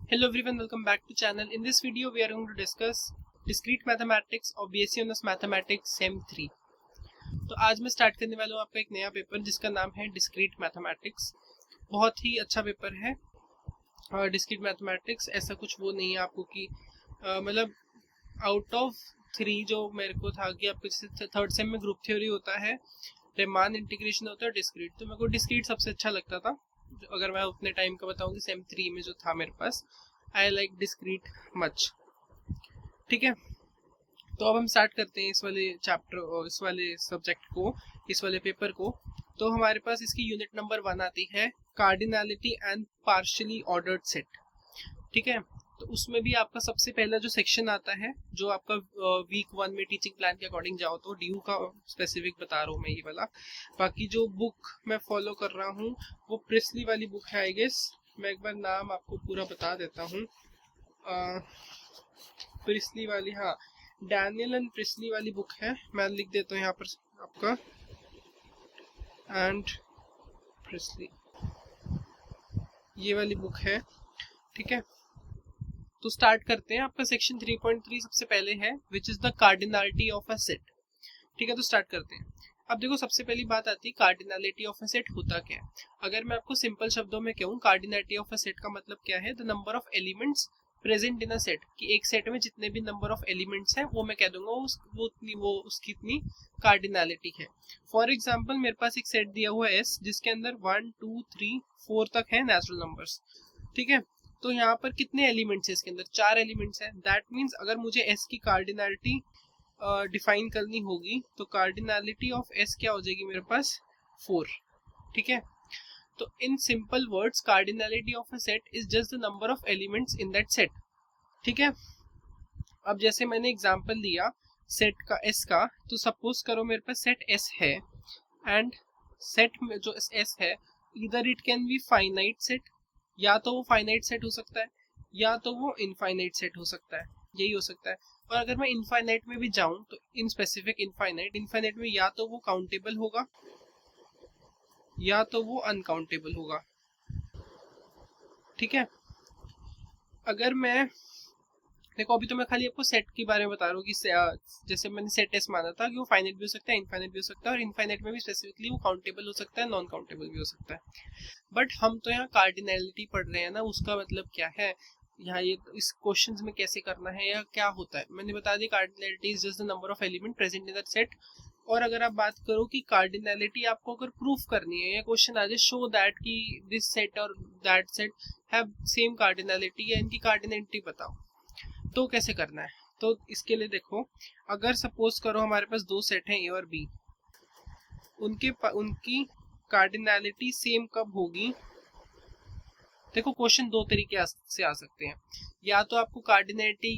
Hello everyone, welcome back to channel. In this video we are going to discuss discrete mathematics और BSc Honors Mathematics Sem 3। तो आज मैं start करने वाला हूँ आपका एक नया पेपर जिसका नाम है डिस्क्रीट मैथमेटिक्स। बहुत ही अच्छा पेपर है। और डिस्क्रीट मैथमेटिक्स ऐसा कुछ वो नहीं है आपको कि मतलब आउट ऑफ 3 जो मेरे को था कि आपको जैसे थर्ड सेम में ग्रुप थ्योरी होता है, रेमान इंटीग्रेशन होता है, डिस्क्रीट, तो मेरे को डिस्क्रीट सबसे अच्छा लगता था। अगर मैं उतने टाइम का बताऊँ कि सेम 3 में जो था मेरे पास, आई लाइक डिस्क्रीट मच। ठीक है, तो अब हम स्टार्ट करते हैं इस वाले चैप्टर और इस वाले सब्जेक्ट को, इस वाले पेपर को। तो हमारे पास इसकी यूनिट नंबर 1 आती है cardinality and partially ordered set. ठीक है, तो उसमें भी आपका सबसे पहला जो सेक्शन आता है, जो आपका वीक 1 में टीचिंग प्लान के अकॉर्डिंग जाओ तो ड्यू का स्पेसिफिक बता रहा हूँ मैं ये वाला। बाकी जो बुक मैं फॉलो कर रहा हूँ वो प्रिस्ली वाली बुक है आई गेस। मैं एक बार नाम आपको पूरा बता देता हूँ। प्रिस्ली वाली, हाँ, डैनियल एंड प्रिस्ली वाली बुक है। मैं लिख देता हूँ यहाँ पर आपका, एंड प्रिस्ली, ये वाली बुक है। ठीक है, तो स्टार्ट करते हैं। आपका सेक्शन 3.3 सबसे पहले है which is the cardinality of a set. ठीक है, तो स्टार्ट करते हैं। अब देखो, सबसे पहली बात आती है कार्डिनैलिटी ऑफ अ सेट होता क्या है। अगर मैं आपको सिंपल शब्दों में कहूँ, कार्डिनैलिटी ऑफ अ सेट का मतलब क्या है, the number of elements present in a set, कि एक सेट में जितने भी नंबर ऑफ एलिमेंट्स हैं वो मैं कह दूंगा वो उसकी इतनी कार्डिनैलिटी है। फॉर एग्जाम्पल, मेरे पास एक सेट दिया हुआ है एस, जिसके अंदर 1 2 3 4 तक है नेचुरल नंबर्स। ठीक है, तो यहाँ पर कितने एलिमेंट्स है, इसके अंदर 4 एलिमेंट्स हैं। दैट मीन्स अगर मुझे एस की कार्डिनैलिटी डिफाइन करनी होगी तो कार्डिनैलिटी ऑफ एस क्या हो जाएगी मेरे पास, 4। ठीक है, तो in simple words cardinality of a set is just the number of elements in that set. ठीक है, अब जैसे मैंने एग्जांपल दिया सेट का एस का, तो सपोज करो मेरे पास सेट एस है, एंड सेट में जो एस है, इधर it can be finite set, या तो वो फाइनाइट सेट हो सकता है या तो वो इनफाइनाइट सेट हो सकता है, यही हो सकता है। और अगर मैं इनफाइनाइट में भी जाऊं तो इन स्पेसिफिक इनफाइनाइट में या तो वो काउंटेबल होगा या तो वो अनकाउंटेबल होगा। ठीक है, अगर मैं देखो, अभी तो मैं खाली आपको सेट के बारे में बता रहा हूँ कि जैसे मैंने सेट एस माना था कि वो फाइनाइट भी हो सकता है, इनफाइनाइट भी हो सकता है, और इनफाइनाइट में भी स्पेसिफिकली वो काउंटेबल हो सकता है, नॉन काउंटेबल भी हो सकता है। बट हम तो यहाँ कार्डिनैलिटी पढ़ रहे हैं ना, उसका मतलब क्या है यहाँ, ये इस क्वेश्चंस में कैसे करना है या क्या होता है, मैंने बता दिया cardinality is just the number of element present in that set. और अगर आप बात करो कि कार्डिनैलिटी आपको अगर प्रूफ करनी है, या क्वेश्चन आ जाए शो दैट कि दिस सेट और that set have same cardinality, या इनकी कार्डिनैलिटी बताओ, तो कैसे करना है। तो इसके लिए देखो, अगर सपोज करो हमारे पास दो सेट हैं ए और बी, उनकी कार्डिनैलिटी सेम कब होगी। देखो, क्वेश्चन दो तरीके से आ सकते हैं। या तो आपको कार्डिनैलिटी,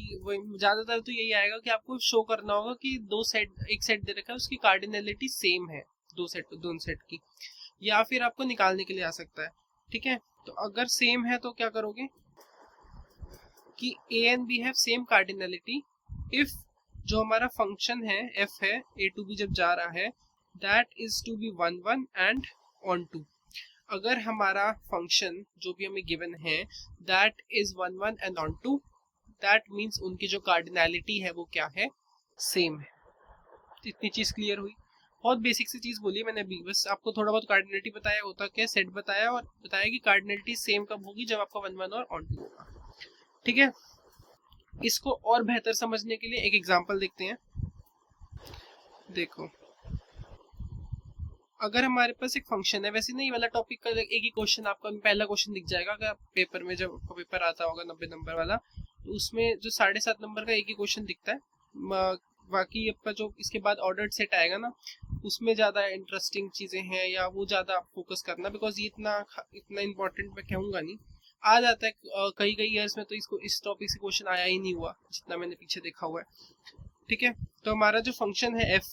ज्यादातर तो यही आएगा कि आपको शो करना होगा कि एक सेट दे रखा है उसकी कार्डिनैलिटी सेम है दोनों सेट की, या फिर आपको निकालने के लिए आ सकता है। ठीक है, तो अगर सेम है तो क्या करोगे कि a and b have same cardinality if जो हमारा फंक्शन है f है, a टू b जब जा रहा है, that is to be 1 1 and on 2। अगर हमारा फंक्शन जो भी हमें गिवन है that is 1 1 and on 2, that means उनकी जो कार्डिनैलिटी है वो क्या है, सेम है। इतनी चीज क्लियर हुई। बहुत बेसिक सी चीज बोली मैंने अभी, बस आपको थोड़ा बहुत कार्डिनैलिटी बताया, होता क्या सेट बताया, और बताया कि कार्डिनैलिटी सेम कब होगी, जब आपका 1 1 और ऑन 2 होगा। ठीक है, इसको और बेहतर समझने के लिए एक एग्जांपल देखते हैं। देखो, अगर हमारे पास एक फंक्शन है, वैसे नहीं वाला टॉपिक का एक ही क्वेश्चन आपका पहला क्वेश्चन दिख जाएगा अगर पेपर में, जब आपका पेपर आता होगा 90 नंबर वाला, तो उसमें जो 7.5 नंबर का एक ही क्वेश्चन दिखता है। बाकी आपका जो इसके बाद ऑर्डर्ड सेट आएगा ना, उसमें ज्यादा इंटरेस्टिंग चीजें हैं, या वो ज्यादा आप फोकस करना, बिकॉज ये इतना इंपॉर्टेंट मैं कहूंगा नहीं। आ जाता है कई ईयर्स में, तो इसको इस टॉपिक से क्वेश्चन आया ही नहीं हुआ जितना मैंने पीछे देखा हुआ है। ठीक है, तो हमारा जो फंक्शन है एफ,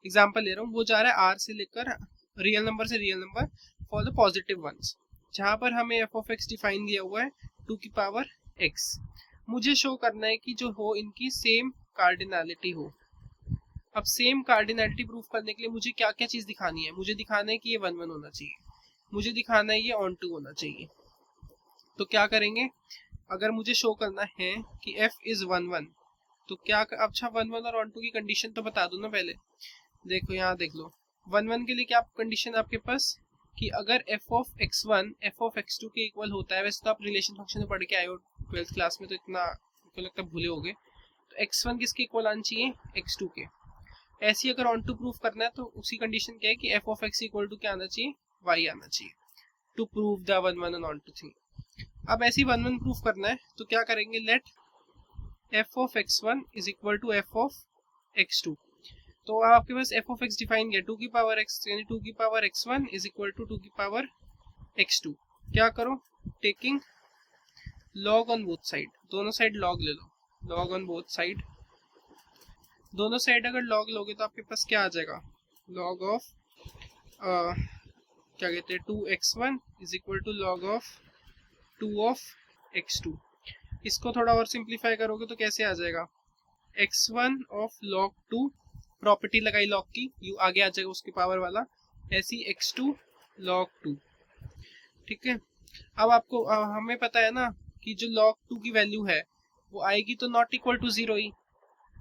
एग्जांपल ले रहा हूँ, वो जा रहा है आर से लेकर रियल नंबर से real number for the positive once, जहां पर हमें एफ ऑफ एक्स डिफाइन दिया हुआ है 2 की पावर एक्स। मुझे शो करना है कि जो हो इनकी सेम कार्डिनैलिटी हो। अब सेम कार्डिनैलिटी प्रूफ करने के लिए मुझे क्या क्या चीज दिखानी है, मुझे दिखाना है कि ये 1 1 होना चाहिए, मुझे दिखाना है ये ऑन 2 होना चाहिए। तो क्या करेंगे, अगर मुझे शो करना है कि f इज 1 1, तो क्या अच्छा 1 1 और ऑन टू की कंडीशन तो बता दूं ना पहले। देखो यहाँ देख लो, 1 1 के लिए क्या कंडीशन है आपके पास कि अगर f of x1 f of x2 के इक्वल होता है, वैसे तो आप रिलेशन फंक्शन में पढ़ के आए हो 12th क्लास में, तो इतना मुझे लगता है भूले होगे, तो x1 किसके इक्वल आना चाहिए, x2 के। ऐसी अगर ऑन टू प्रूफ करना है तो उसी कंडीशन क्या है कि f of x equal to क्या आना चाहिए, y आना चाहिए, to prove the 1 1 and on to thing. अब ऐसी 1 1 प्रूफ करना है तो क्या करेंगे, let f of x1 is equal to f of x2। तो आपके पास f ऑफ x डिफाइन किया 2 की पावर x, यानी 2 की power x1 is equal to 2 की पावर x2। क्या करो, taking log on both side, दोनों साइड log ले लो, log ऑन बोथ साइड। दोनों साइड अगर log लोगे तो आपके पास क्या आ जाएगा, log ऑफ क्या कहते हैं 2x1 is equal to log of 2 of x2। इसको थोड़ा और सिंप्लीफाई करोगे तो कैसे आ जाएगा, x1 ऑफ log 2, प्रॉपर्टी लगाई log की, यू आगे आ जाएगा उसकी पावर वाला, ऐसी x2 log 2। ठीक है, अब आपको हमें पता है ना कि जो log 2 की वैल्यू है वो आएगी तो नॉट इक्वल टू 0 ही,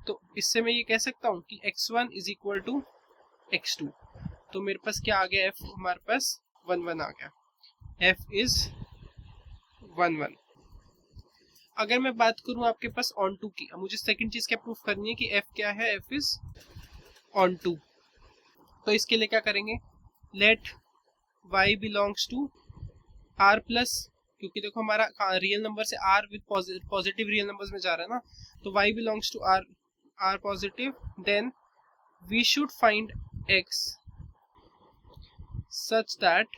तो इससे मैं ये कह सकता हूँ कि x1 is equal to x2। तो मेरे पास क्या आ गया, f हमारे पास 1 1 आ गया, f इज 1 1। अगर मैं बात करूं आपके पास ऑन टू की, अब मुझे सेकंड चीज क्या प्रूफ करनी है कि f क्या है, f इज ऑन टू। तो इसके लिए क्या करेंगे, let y belongs to r plus, क्योंकि देखो हमारा रियल नंबर से r with positive real numbers में जा रहा है ना, तो y belongs to r positive, then we should find x such that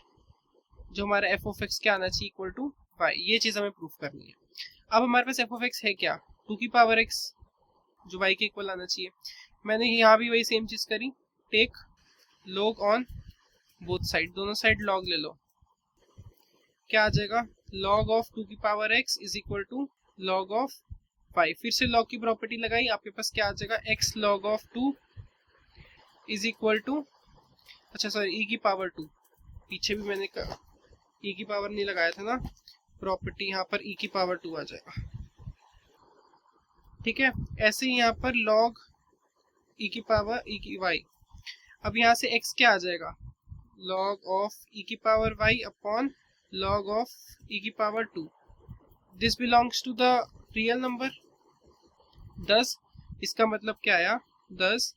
जो हमारा f ऑफ x क्या आना चाहिए, इक्वल टू y। ये चीज हमें प्रूफ करनी है। अब हमारे पास f ऑफ x है क्या, 2 की पावर x, जो y के इक्वल आना चाहिए। मैंने यहाँ भी वही सेम चीज करी, take log on both side, दोनों साइड log ले लो, क्या आ जाएगा, log ऑफ 2 की power x is equal to log of y। फिर से log की प्रॉपर्टी लगाई, आपके पास क्या आ जाएगा, x log of 2 is equal to, अच्छा सॉरी e की पावर 2, पीछे भी मैंने e की पावर नहीं लगाया था ना, प्रॉपर्टी यहाँ पर e की पावर 2 आ जाएगा। ठीक है, ऐसे ही यहाँ पर log e की पावर e की y। अब यहाँ से x क्या आ जाएगा, log ऑफ e की power y upon log of e की power 2। This belongs to the real number, thus इसका मतलब क्या आया, thus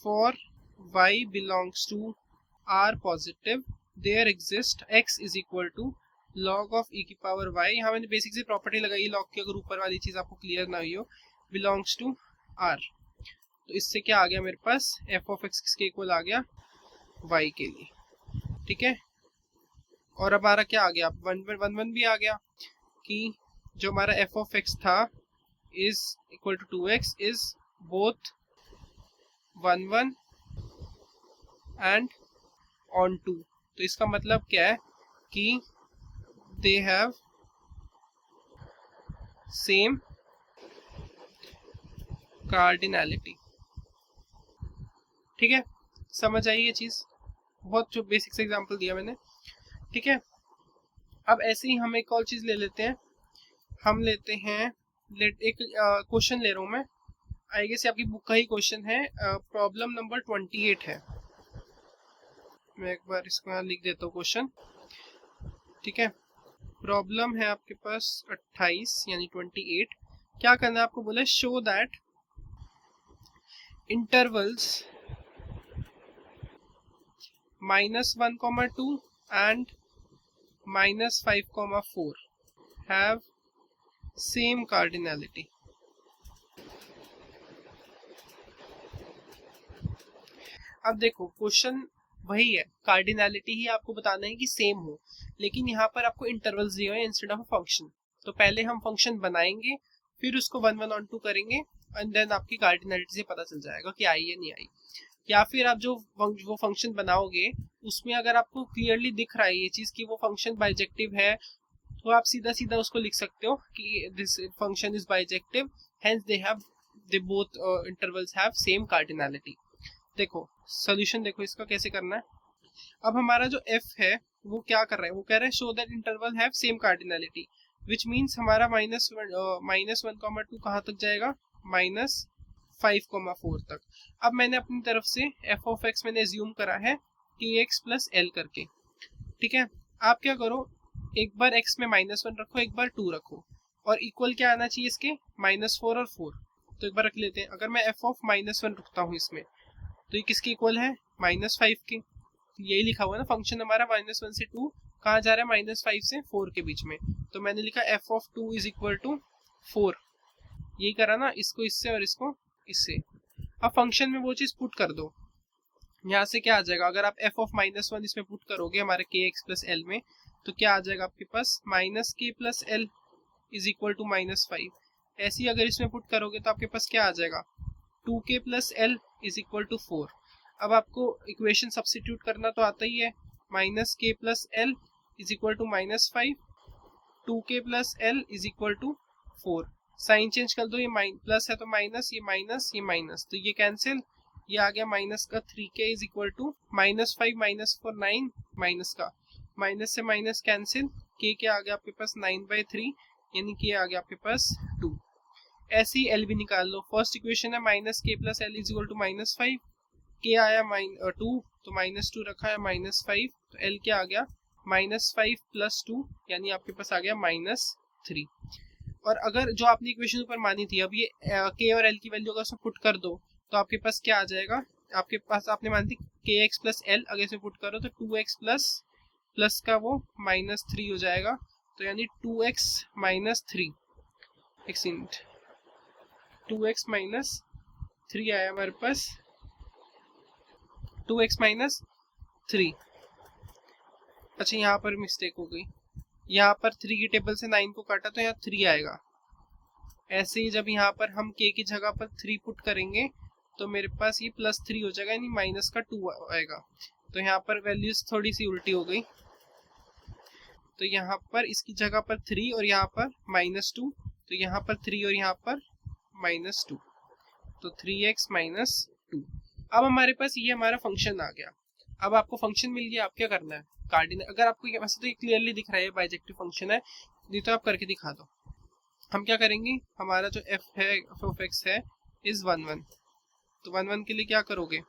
for y belongs to r positive there exist x is equal to log of e की power y। यहाँ मैंने basic से property लगाई log की, अगर ऊपर वाली चीज आपको क्लियर ना हुई हो, बिलोंग्स टू r। तो इससे क्या आ गया मेरे पास, f ऑफ x किसके इक्वल आ गया, y के लिए। ठीक है, और अब हमारा क्या आ गया, 1 1 भी आ गया कि जो हमारा f ऑफ x था is equal to 2x is both 1 1 and on to. तो इसका मतलब क्या है कि दे हैव सेम कार्डिनैलिटी। ठीक है, समझ आई ये चीज, बहुत जो बेसिक से एग्जांपल दिया मैंने। ठीक है, अब ऐसे ही हम एक और चीज ले लेते हैं, हम लेते हैं एक क्वेश्चन ले रहा हूं मैं, आई गेस आपकी बुक का ही क्वेश्चन है, प्रॉब्लम नंबर 28 है। मैं एक बार इसको यहाँ लिख देता हूँ क्वेश्चन। ठीक है, प्रॉब्लम है आपके पास 28 यानी 28। क्या करना है आपको, बोले show that intervals -1, 2 and -5, 4 have same cardinality। अब देखो क्वेश्चन वही है, कार्डिनैलिटी ही आपको बताना है कि सेम हो, लेकिन यहाँ पर आपको इंटरवल्स दिए हुए हैं इंस्टेड ऑफ फंक्शन। तो पहले हम फंक्शन बनाएंगे, फिर उसको 1 1 2 करेंगे, एंड देन आपकी कार्डिनैलिटी से पता चल जाएगा कि आई या नहीं आई। या फिर आप जो वो फंक्शन बनाओगे उसमें अगर आपको क्लियरली दिख रहा है ये चीज कि वो फंक्शन बाइजेक्टिव है, तो आप सीधा सीधा उसको लिख सकते हो कि this function is bijective, hence they both intervals have same cardinality. देखो सोल्यूशन देखो इसका कैसे करना है। अब हमारा जो f है वो क्या कर रहा है, वो कह रहा है show that interval have same cardinality. Which means हमारा -1,-2 कहाँ तक जाएगा, -5,4 तक। अब मैंने अपनी तरफ से एफ ऑफ एक्स मैंने एज्यूम करा है kx प्लस एल करके, ठीक है। आप क्या करो, एक बार x में -1 रखो, एक बार 2 रखो, और इक्वल क्या आना चाहिए इसके, -4 और 4। तो एक बार रख लेते हैं। अगर मैं f ऑफ -1 रखता हूँ इसमें, तो ये किसके इक्वल है, -5 के। यही लिखा हुआ है ना, फंक्शन हमारा -1 से 2 कहाँ जा रहा है, -5 से 4 के बीच में। तो मैंने लिखा f of 2 is equal to 4। यही करा ना, इसको इससे और इसको इससे। अब फंक्शन में वो चीज पुट कर दो। यहाँ से क्या आ जाएगा, अगर आप f ऑफ -1 इसमें पुट करोगे हमारे kx प्लस एल में, तो क्या आ जाएगा आपके पास, -k plus L is equal to -5। ऐसे ही अगर इसमें पुट करोगे तो आपके पास क्या आ जाएगा, 2k plus L is equal to 4। अब आपको इक्वेशन सब्स्टिट्यूट करना तो आता ही है, -k plus L is equal to -5, 2k plus L is equal to 4। Sign change कर दो, ये प्लस है तो माइनस, ये माइनस, ये माइनस, तो ये कैंसिल, ये आ गया माइनस का 3k is equal to -5 -4 9, minus का माइनस से माइनस कैंसिल, k क्या आ गया आपके पास 9/3, यानी k आ गया आपके पास 2। ऐसे ही एल भी निकाल लो। फर्स्ट इक्वेशन है -k plus L is equal to -5, k आया 2 तो -2 रखा है -5, तो एल क्या आ गया -5 प्लस 2, यानी आपके पास आ गया -3। और अगर जो आपने इक्वेशन ऊपर मानी थी, अब ये k और l की वैल्यू अगर उसमें पुट कर दो तो आपके पास क्या आ जाएगा, आपके पास आपने मानी थी kx प्लस एल, अगर इसे पुट करो तो 2x प्लस का वो -3 हो जाएगा, तो यानी 2x - 3, 2x - 3 आया हमारे पास, 2x - 3। अच्छा यहाँ पर मिस्टेक हो गई, यहाँ पर 3 की टेबल से 9 को काटा तो यहाँ 3 आएगा। ऐसे ही जब यहाँ पर हम k की जगह पर 3 पुट करेंगे तो मेरे पास ये +3 हो जाएगा, यानी माइनस का 2 आएगा। तो यहाँ पर वैल्यूज थोड़ी सी उल्टी हो गई, तो यहाँ पर इसकी जगह पर 3 और यहाँ पर -2, तो यहाँ पर 3 और यहाँ पर -2, तो 3x - 2। अब हमारे पास ये हमारा फंक्शन आ गया। अब आपको फंक्शन मिल गया, आप क्या करना है, कार्डिनल, अगर आपको वैसे तो ये क्लियरली दिख रहा है बाइजेक्टिव फंक्शन है, नहीं तो आप करके दिखा दो। हम क्या करेंगे, हमारा जो f है, f ऑफ x है इज 1 1, तो 1 1 के लिए क्या करोगे,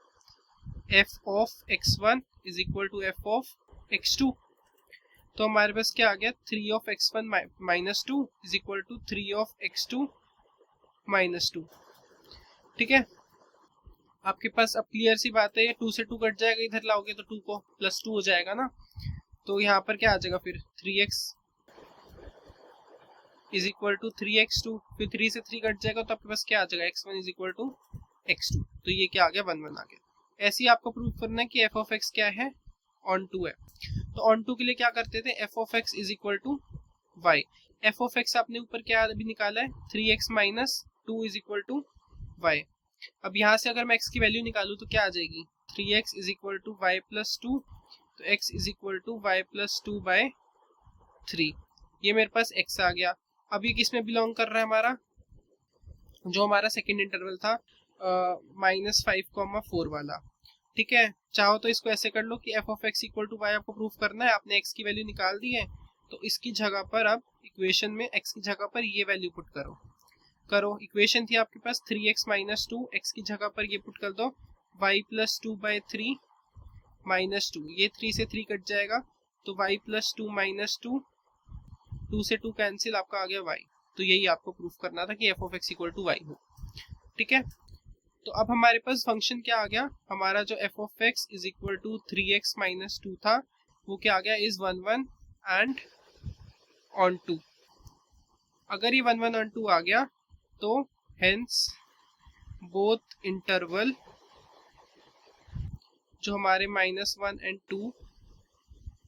f of x1 is equal to f of x2। तो हमारे पास क्या आ गया, 3 of x1 -2 is equal to 3 of x2 -2। ठीक है, आपके पास अब क्लियर सी बात है, ये 2 से 2 कट जाएगा, इधर लाओगे तो 2 को +2 हो जाएगा ना, तो यहाँ पर क्या आ जाएगा फिर 3x is equal to 3x2, फिर 3 से 3 कट जाएगा तो आपके पास क्या आ जाएगा, x1 is equal to x2, तो ये क्या आ गया 1 1 आ गया। ऐसे ही आपको प्रूव करना है कि f ऑफ x क्या है, ऑन टू है। तो ऑन टू के लिए क्या करते थे, f of x is equal to y। f of x आपने ऊपर क्या अभी निकाला है, 3x - 2 is equal to y। अब यहाँ से अगर मैं x की वैल्यू निकालूं तो क्या आ जाएगी, 3x is equal to y + 2, तो x is equal to y + 2/3। ये मेरे पास x आ गया। अब ये किस में बिलोंग कर रहा है, हमारा जो हमारा सेकेंड इंटरवल था -5,4 वाला। ठीक है, चाहो तो इसको ऐसे कर लो कि f of x equal to y आपको प्रूफ करना है, आपने x की वैल्यू निकाल दी है, तो इसकी जगह पर अब इक्वेशन में x की जगह पर ये वैल्यू पुट करो। इक्वेशन थी आपके पास 3x - 2, x की जगह पर ये पुट कर दो y + 2/3 -2, ये 3 से 3 कट जाएगा, तो y + 2 - 2 से 2 कैंसिल, आपका आ गया y। तो यही आपको प्रूफ करना था कि f of x equal to y हो। ठीक है, तो अब हमारे पास फंक्शन क्या आ गया, हमारा जो f of x is equal to 3x - 2 था, वो क्या आ गया, इज 1 1 एंड ऑन टू। अगर ये 1 1 ऑन 2 आ गया तो हेंस बोथ इंटरवल जो हमारे -1 and 2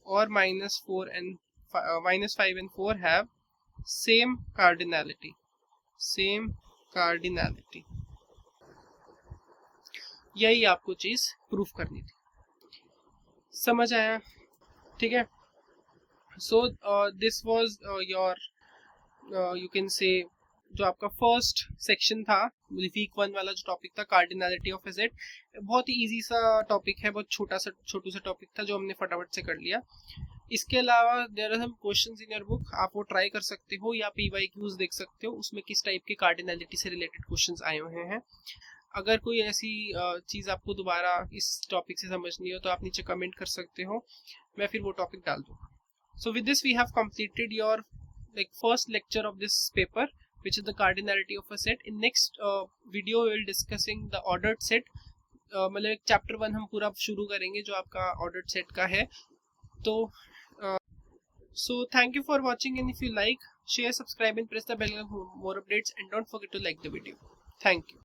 और -5 and 4 हैव सेम कार्डिनैलिटी। यही आपको चीज प्रूफ करनी थी, समझ आया? ठीक है, so this was your you can say जो आपका फर्स्ट सेक्शन था, वीक 1 वाला जो टॉपिक था, कार्डिनैलिटी ऑफ ए सेट। बहुत ही इजी सा टॉपिक है, बहुत छोटू सा टॉपिक था जो हमने फटाफट से कर लिया। इसके अलावा there are some questions in your book, आप वो ट्राई कर सकते हो या PYQs देख सकते हो, उसमें किस टाइप के कार्डिनलिटी से रिलेटेड क्वेश्चंस आए हुए हैं। अगर कोई ऐसी चीज़ आपको दोबारा इस टॉपिक से समझनी हो तो आप नीचे कमेंट कर सकते हो, मैं फिर वो टॉपिक डाल दूँगा। So with this we have completed your like first lecture of this paper, which is the cardinality of a set. In next video we will discussing the ordered set, मतलब chapter 1 हम पूरा शुरू करेंगे जो आपका ordered set का है। तो so thank you for watching, and if you like, share, subscribe and press the bell for more updates, and don't forget to like the video. Thank you.